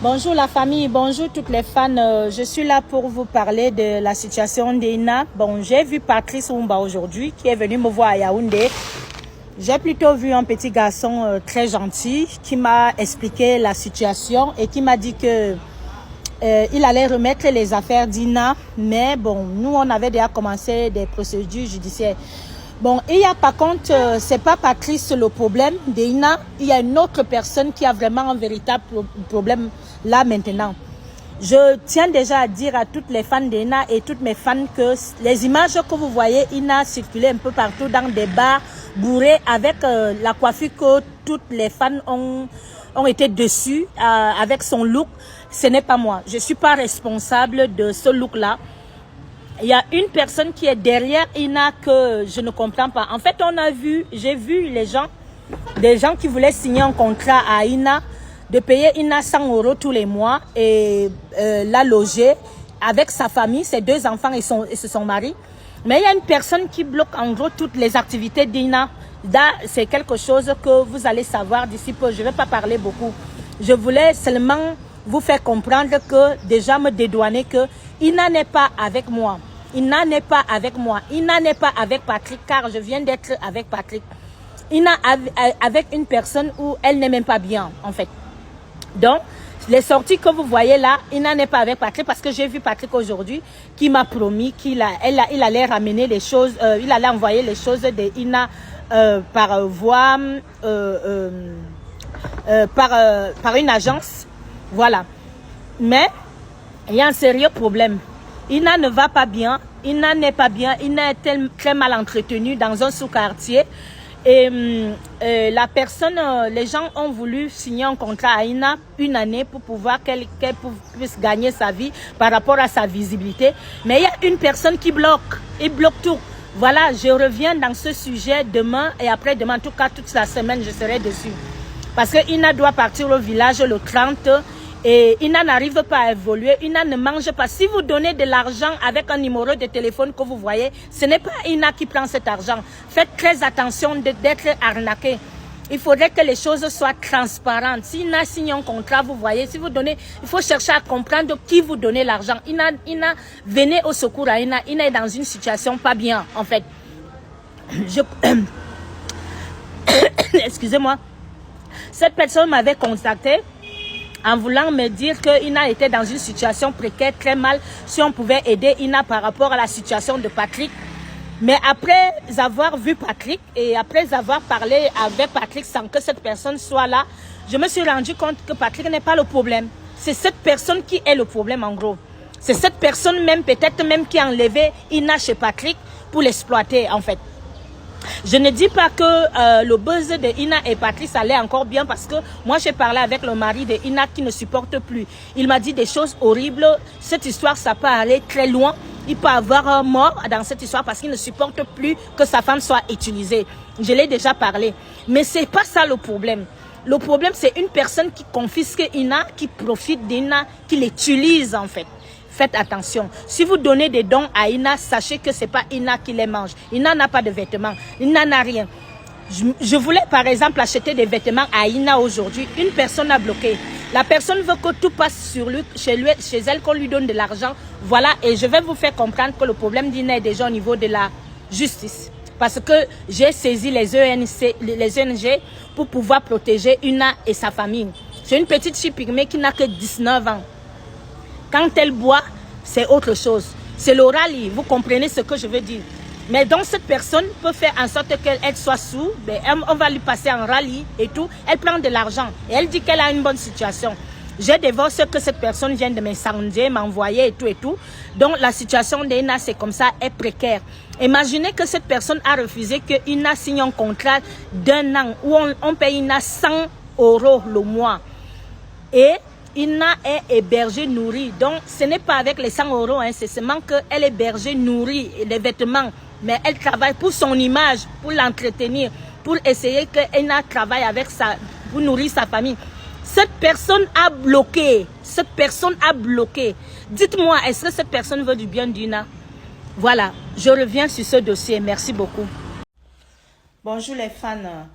Bonjour la famille, bonjour toutes les fans. Je suis là pour vous parler de la situation d'Ina. Bon, j'ai vu Patrice Oumba aujourd'hui qui est venu me voir à Yaoundé. J'ai plutôt vu un petit garçon très gentil qui m'a expliqué la situation et qui m'a dit que il allait remettre les affaires d'Ina. Mais bon, nous on avait déjà commencé des procédures judiciaires. Bon, il y a par contre, c'est pas Patrice le problème d'Ina. Il y a une autre personne qui a vraiment un véritable problème là maintenant. Je tiens déjà à dire à toutes les fans d'Ina et toutes mes fans que les images que vous voyez, Ina circuler un peu partout dans des bars bourrés avec la coiffure que toutes les fans ont été dessus avec son look. Ce n'est pas moi. Je suis pas responsable de ce look-là. Il y a une personne qui est derrière Ina que je ne comprends pas. En fait, j'ai vu des gens qui voulaient signer un contrat à Ina, de payer Ina 100 € tous les mois et la loger avec sa famille, ses 2 enfants et son mari. Mais il y a une personne qui bloque en gros toutes les activités d'Ina. C'est quelque chose que vous allez savoir d'ici peu. Je ne vais pas parler beaucoup. Je voulais seulement vous faire comprendre que déjà me dédouaner que Ina n'est pas avec moi. Ina n'est pas avec moi. Ina n'est pas avec Patrick car je viens d'être avec Patrick. Ina avec une personne où elle n'est même pas bien en fait. Donc, les sorties que vous voyez là, Ina n'est pas avec Patrick parce que j'ai vu Patrick aujourd'hui qui m'a promis qu'il allait ramener les choses, il allait envoyer les choses de Ina par voie, par une agence. Voilà. Mais, il y a un sérieux problème. Ina ne va pas bien. Ina n'est pas bien. Ina est très mal entretenue dans un sous-quartier. Et la personne, les gens ont voulu signer un contrat à Ina 1 année pour pouvoir qu'elle puisse gagner sa vie par rapport à sa visibilité. Mais il y a une personne qui bloque. Il bloque tout. Voilà, je reviens dans ce sujet demain et après-demain. En tout cas, toute la semaine, je serai dessus. Parce que Ina doit partir au village le 30 et Ina n'arrive pas à évoluer. Ina ne mange pas. Si vous donnez de l'argent avec un numéro de téléphone que vous voyez, ce n'est pas Ina qui prend cet argent. Faites très attention d'être arnaqué. Il faudrait que les choses soient transparentes. Si Ina signe un contrat, vous voyez, si vous donnez, il faut chercher à comprendre qui vous donnez l'argent. Ina, venez au secours à Ina. Ina est dans une situation pas bien, en fait. Excusez-moi. Cette personne m'avait contacté en voulant me dire que Ina était dans une situation précaire, très mal, si on pouvait aider Ina par rapport à la situation de Patrick. Mais après avoir vu Patrick et après avoir parlé avec Patrick sans que cette personne soit là, je me suis rendu compte que Patrick n'est pas le problème. C'est cette personne qui est le problème en gros. C'est cette personne même, peut-être même qui a enlevé Ina chez Patrick pour l'exploiter en fait. Je ne dis pas que le buzz de Ina et Patrice allait encore bien parce que moi j'ai parlé avec le mari de Ina qui ne supporte plus. Il m'a dit des choses horribles. Cette histoire, ça peut aller très loin. Il peut avoir un mort dans cette histoire parce qu'il ne supporte plus que sa femme soit utilisée. Je l'ai déjà parlé. Mais c'est pas ça le problème. Le problème, c'est une personne qui confisque Ina, qui profite d'Ina, qui l'utilise en fait. Faites attention. Si vous donnez des dons à Ina, sachez que ce n'est pas Ina qui les mange. Ina n'a pas de vêtements. Ina n'a rien. Je voulais par exemple acheter des vêtements à Ina aujourd'hui. Une personne a bloqué. La personne veut que tout passe sur lui, chez elle, qu'on lui donne de l'argent. Voilà, et je vais vous faire comprendre que le problème d'Ina est déjà au niveau de la justice. Parce que j'ai saisi les ONG pour pouvoir protéger Ina et sa famille. C'est une petite fille pygmée qui n'a que 19 ans. Quand elle boit, c'est autre chose. C'est le rallye, vous comprenez ce que je veux dire. Mais donc cette personne peut faire en sorte qu'elle soit sous, on va lui passer en rallye et tout. Elle prend de l'argent et elle dit qu'elle a une bonne situation. J'ai dévoilé que cette personne vient de m'incendier, m'envoyer et tout et tout. Donc la situation d'Ina, c'est comme ça, est précaire. Imaginez que cette personne a refusé que Ina signe un contrat d'1 an où on paye Ina 100 € le mois. Et Ina est hébergée, nourrie. Donc, ce n'est pas avec les 100 €, hein, c'est seulement qu'elle est hébergée, nourrie, et les vêtements. Mais elle travaille pour son image, pour l'entretenir, pour essayer que Ina travaille avec pour nourrir sa famille. Cette personne a bloqué. Cette personne a bloqué. Dites-moi, est-ce que cette personne veut du bien d'Ina? Voilà, je reviens sur ce dossier. Merci beaucoup. Bonjour les fans.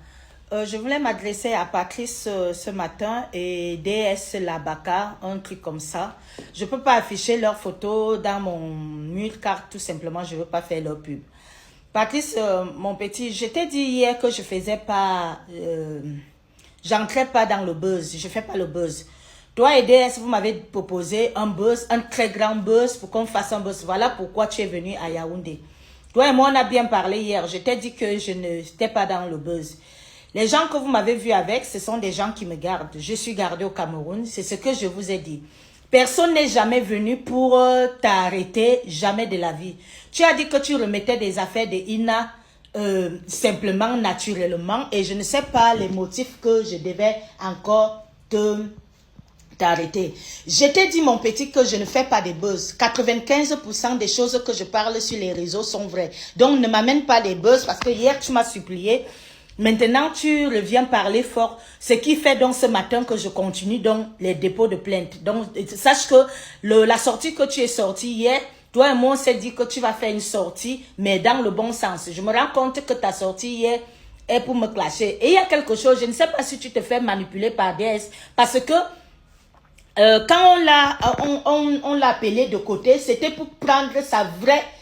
Je voulais m'adresser à Patrice ce matin et DS Labaka, un truc comme ça. Je ne peux pas afficher leurs photos dans mon mur car tout simplement je ne veux pas faire leur pub. Patrice, mon petit, je t'ai dit hier que je faisais pas, j'entrais pas dans le buzz, je fais pas le buzz. Toi et DS, vous m'avez proposé un buzz, un très grand buzz pour qu'on fasse un buzz. Voilà pourquoi tu es venu à Yaoundé. Toi et moi, on a bien parlé hier. Je t'ai dit que je n'étais pas dans le buzz. Les gens que vous m'avez vu avec, ce sont des gens qui me gardent. Je suis gardée au Cameroun, c'est ce que je vous ai dit. Personne n'est jamais venu pour t'arrêter, jamais de la vie. Tu as dit que tu remettais des affaires de Ina simplement, naturellement, et je ne sais pas les motifs que je devais encore t'arrêter. Je t'ai dit, mon petit, que je ne fais pas de buzz. 95% des choses que je parle sur les réseaux sont vraies. Donc, ne m'amène pas des buzz parce que hier, tu m'as supplié. Maintenant, tu reviens parler fort. Ce qui fait donc ce matin que je continue donc les dépôts de plainte. Donc, sache que la sortie que tu es sortie hier, toi et moi, on s'est dit que tu vas faire une sortie, mais dans le bon sens. Je me rends compte que ta sortie hier est pour me clasher. Et il y a quelque chose, je ne sais pas si tu te fais manipuler par DS, parce que quand on l'a appelé de côté, c'était pour prendre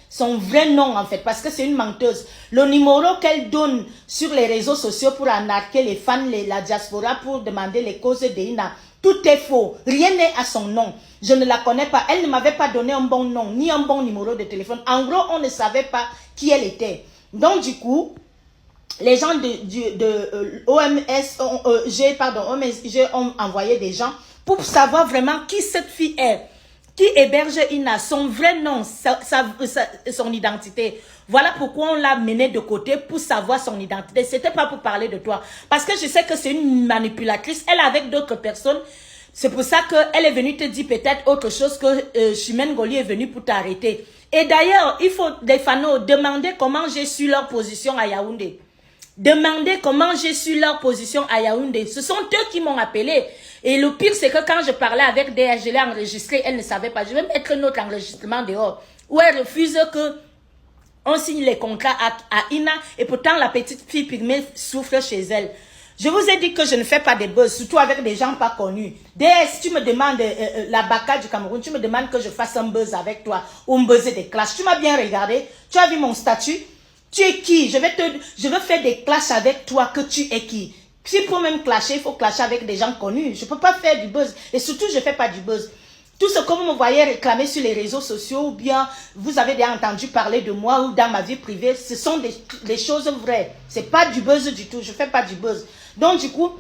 son vrai nom en fait, parce que c'est une menteuse. Le numéro qu'elle donne sur les réseaux sociaux pour arnaquer les fans, la diaspora, pour demander les causes d'Ina, tout est faux. Rien n'est à son nom. Je ne la connais pas. Elle ne m'avait pas donné un bon nom, ni un bon numéro de téléphone. En gros, on ne savait pas qui elle était. Donc du coup, les gens de OMG ont envoyé des gens pour savoir vraiment qui cette fille est, qui héberge Ina, son vrai nom, son identité. Voilà pourquoi on l'a menée de côté pour savoir son identité. C'était pas pour parler de toi. Parce que je sais que c'est une manipulatrice. Elle est avec d'autres personnes. C'est pour ça qu'elle est venue te dire peut-être autre chose que Chimène Goli est venue pour t'arrêter. Et d'ailleurs, il faut des fans demander comment j'ai su leur position à Yaoundé. Demandez comment j'ai su leur position à Yaoundé. Ce sont eux qui m'ont appelé. Et le pire, c'est que quand je parlais avec DS, je l'ai enregistré, elle ne savait pas. Je vais mettre notre enregistrement dehors, où elle refuse que on signe les contrats à Ina, et pourtant la petite fille pygmée souffre chez elle. Je vous ai dit que je ne fais pas de buzz, surtout avec des gens pas connus. DS, tu me demandes, la Baka du Cameroun, tu me demandes que je fasse un buzz avec toi, ou un buzz des clashs. Tu m'as bien regardé, tu as vu mon statut. Tu es qui? Je veux faire des clashs avec toi, que tu es qui? Si pour même clasher, il faut clasher avec des gens connus. Je ne peux pas faire du buzz. Et surtout, je ne fais pas du buzz. Tout ce que vous me voyez réclamer sur les réseaux sociaux, ou bien vous avez déjà entendu parler de moi ou dans ma vie privée, ce sont des choses vraies. Ce n'est pas du buzz du tout. Je ne fais pas du buzz. Donc, du coup,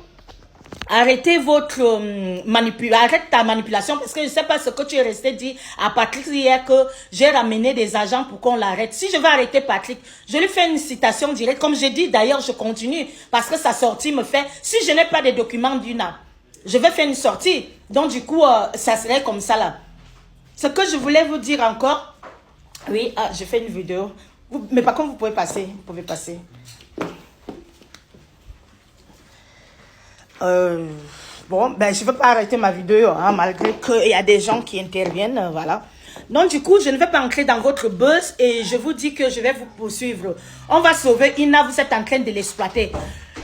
arrêtez votre arrête ta manipulation, parce que je ne sais pas ce que tu es resté dire à Patrick hier, que j'ai ramené des agents pour qu'on l'arrête. Si je vais arrêter Patrick, je lui fais une citation directe. Comme j'ai dit, d'ailleurs, je continue parce que sa sortie me fait, si je n'ai pas de documents d'Ina, je vais faire une sortie. Donc du coup, ça serait comme ça là. Ce que je voulais vous dire encore, oui, je fais une vidéo. Mais par contre, vous pouvez passer, vous pouvez passer. Bon, ben je ne veux pas arrêter ma vidéo, hein, malgré qu'il y a des gens qui interviennent, voilà. Donc du coup, je ne vais pas entrer dans votre buzz et je vous dis que je vais vous poursuivre. On va sauver Ina, vous êtes en train de l'exploiter.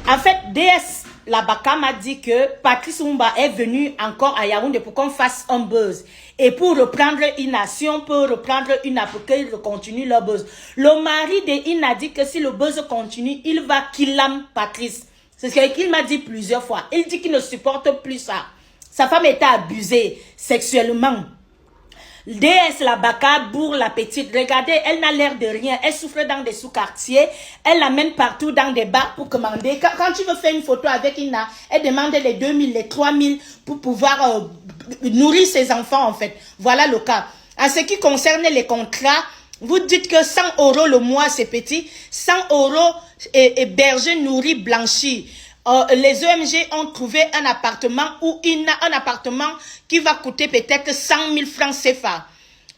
En fait, DS Labaka m'a dit que Patrice Lumumba est venu encore à Yaoundé pour qu'on fasse un buzz. Et pour reprendre Ina, si on peut reprendre Ina pour qu'ils continuent leur buzz. Le mari de Ina dit que si le buzz continue, il va killer Patrice. C'est ce qu'il m'a dit plusieurs fois. Il dit qu'il ne supporte plus ça. Sa femme était abusée sexuellement. DS Labaka bourre la petite. Regardez, elle n'a l'air de rien. Elle souffre dans des sous-quartiers. Elle l'amène partout dans des bars pour commander. Quand tu veux faire une photo avec Ina, elle demande les 2000, les 3000 pour pouvoir nourrir ses enfants en fait. Voilà le cas. En ce qui concerne les contrats, vous dites que 100 € le mois c'est petit. 100 € hébergé, nourri, blanchi. Les OMG ont trouvé un appartement où Ina, un appartement qui va coûter peut-être 100 000 francs CFA.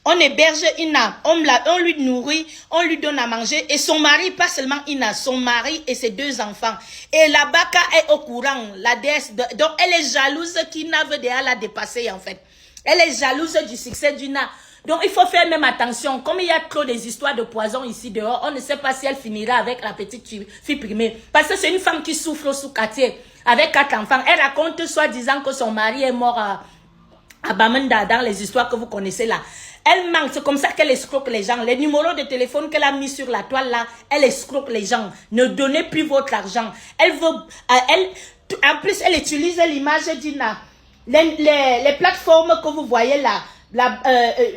On héberge Ina, on lui nourrit, on lui donne à manger. Et son mari, pas seulement Ina, son mari et ses 2 enfants. Et la Baka est au courant, la déesse. Donc elle est jalouse qu'Ina veut déjà la dépasser en fait. Elle est jalouse du succès d'Ina. Donc, il faut faire même attention. Comme il y a trop des histoires de poison ici dehors, on ne sait pas si elle finira avec la petite fille primée. Parce que c'est une femme qui souffre sous quartier, avec 4 enfants. Elle raconte soi-disant que son mari est mort à Bamenda, dans les histoires que vous connaissez là. Elle manque, c'est comme ça qu'elle escroque les gens. Les numéros de téléphone qu'elle a mis sur la toile là, elle escroque les gens. Ne donnez plus votre argent. Elle veut, en plus, elle utilise l'image d'Ina. Les plateformes que vous voyez là,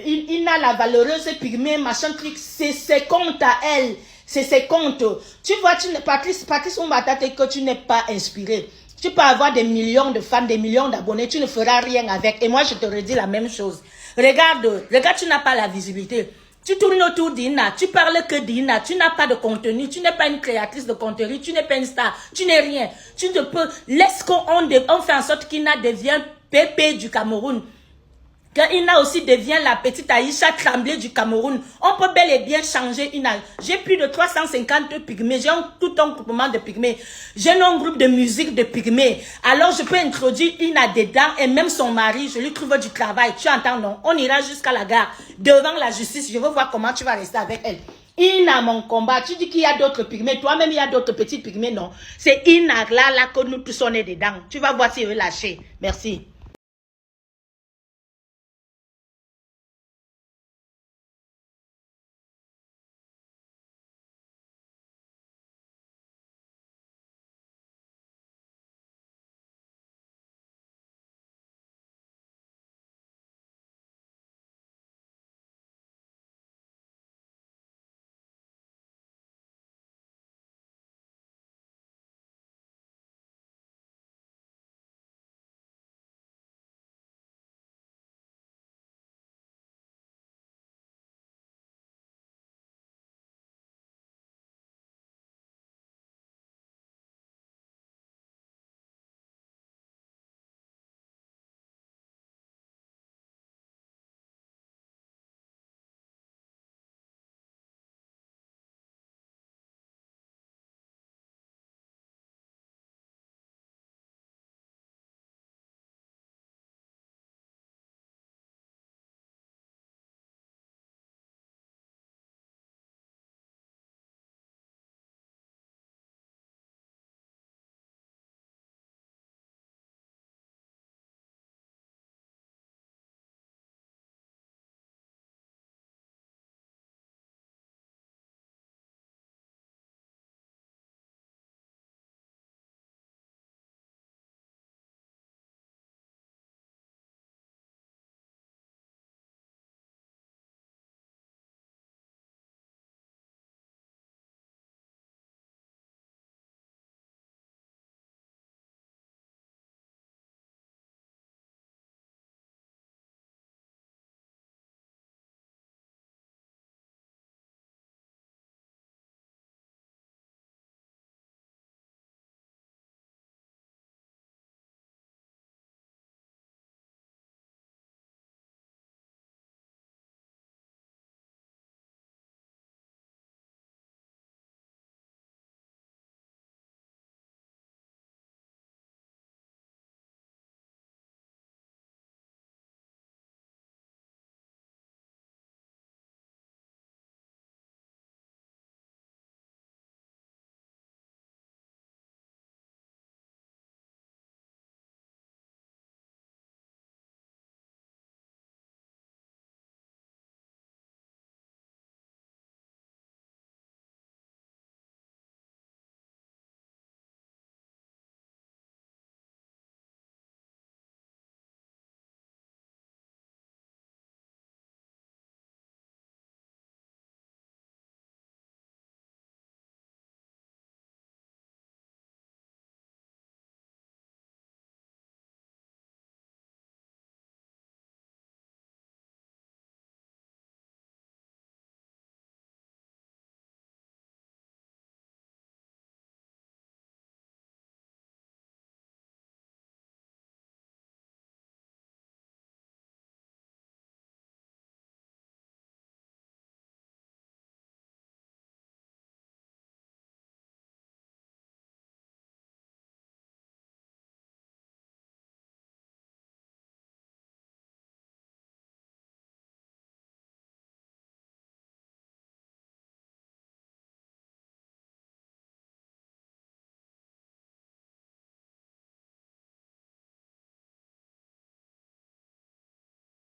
Ina, la valeureuse pygmée, machin truc, c'est ses comptes à elle. C'est ses comptes. Tu vois, Patrice Oumbata, que tu n'es pas inspiré. Tu peux avoir des millions de fans, des millions d'abonnés, tu ne feras rien avec. Et moi, je te redis la même chose. Regarde, tu n'as pas la visibilité. Tu tournes autour d'Ina, tu parles que d'Ina, tu n'as pas de contenu, tu n'es pas une créatrice de contenu, tu n'es pas une star, tu n'es rien. Tu ne peux, laisse qu'on fait en sorte qu'Ina devienne Pépé du Cameroun. Que Ina aussi devient la petite Aïcha Tremblay du Cameroun. On peut bel et bien changer Ina. J'ai plus de 350 pygmées. J'ai tout un groupement de pygmées. J'ai un groupe de musique de pygmées. Alors je peux introduire Ina dedans et même son mari, je lui trouve du travail. Tu entends, non? On ira jusqu'à la gare. Devant la justice, je veux voir comment tu vas rester avec elle. Ina, mon combat. Tu dis qu'il y a d'autres pygmées. Toi-même, il y a d'autres petites pygmées, non? C'est Ina, là, que nous tous on est dedans. Tu vas voir s'il veut lâcher. Merci.